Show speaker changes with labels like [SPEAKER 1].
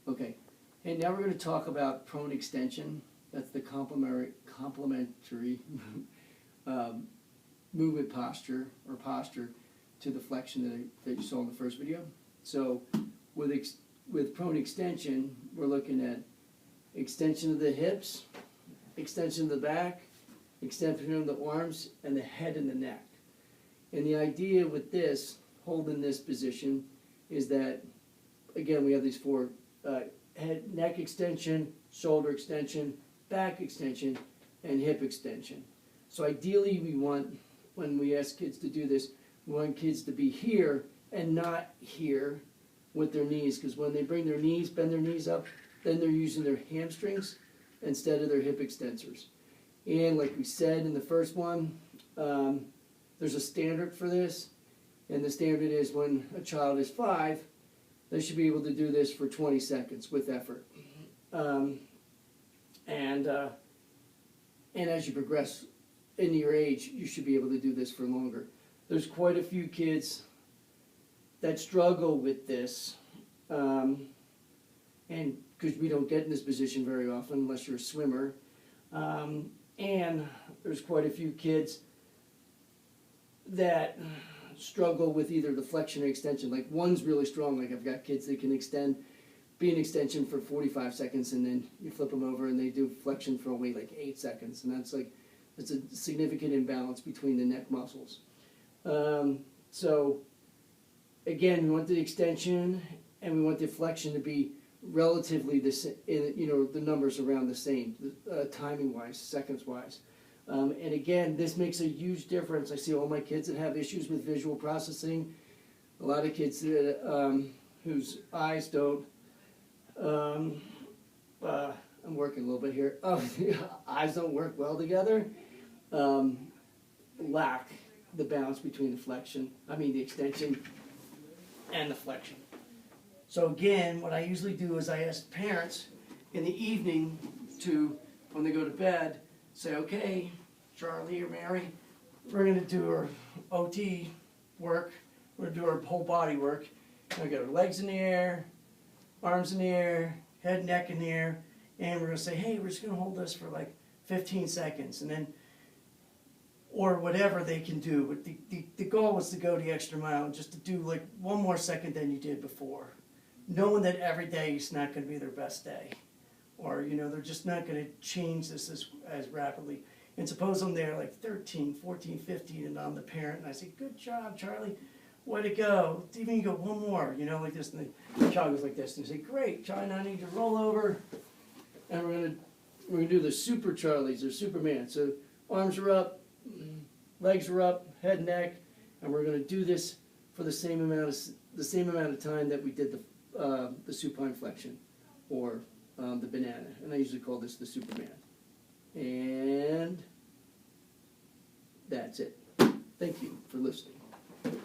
[SPEAKER 1] Okay. And now we're going to talk about prone extension. That's the complementary movement posture or posture to the flexion that you saw in the first video. So with prone extension, we're looking at extension of the hips, extension of the back, extension of the arms, and the head and the neck. And the idea with this, holding this position, is that, again, we have these four head, neck extension, shoulder extension, back extension, and hip extension. So ideally we want, when we ask kids to do this, we want kids to be here and not here with their knees, because when they bring their knees, bend their knees up, then they're using their hamstrings instead of their hip extensors. And like we said in the first one, there's a standard for this, and the standard is when a child is 5, they should be able to do this for 20 seconds with effort. And as you progress in your age, you should be able to do this for longer. There's quite a few kids that struggle with this, and because we don't get in this position very often unless you're a swimmer. And there's quite a few kids that struggle with either the flexion or extension. Like one's really strong, like I've got kids that can be an extension for 45 seconds, and then you flip them over and they do flexion for only like 8 seconds, and that's a significant imbalance between the neck muscles. So again, we want the extension and we want the flexion to be relatively the same, the numbers around the same, timing wise, seconds wise. And again, this makes a huge difference. I see all my kids that have issues with visual processing, a lot of kids that whose eyes don't, I'm working a little bit here, eyes don't work well together, lack the balance between the extension and the flexion. So again, what I usually do is I ask parents in the evening to, when they go to bed, say, okay, Charlie or Mary, we're going to do our OT work, we're going to do our whole body work. We're going to get our legs in the air, arms in the air, head, neck in the air, and we're going to say, hey, we're just going to hold this for like 15 seconds, and then, or whatever they can do. But the goal was to go the extra mile, just to do like one more second than you did before, knowing that every day is not going to be their best day, or they're just not going to change this as rapidly. And suppose I'm there like 13, 14, 15, and I'm the parent, and I say, good job, Charlie, way to go. Even you go one more, like this, and the child goes like this, and you say, great, Charlie, now I need to roll over, and we're gonna do the super Charlies or Superman. So arms are up, legs are up, head, neck, and we're gonna do this for the same amount of time that we did the supine flexion or the banana, and I usually call this the Superman. And that's it. Thank you for listening.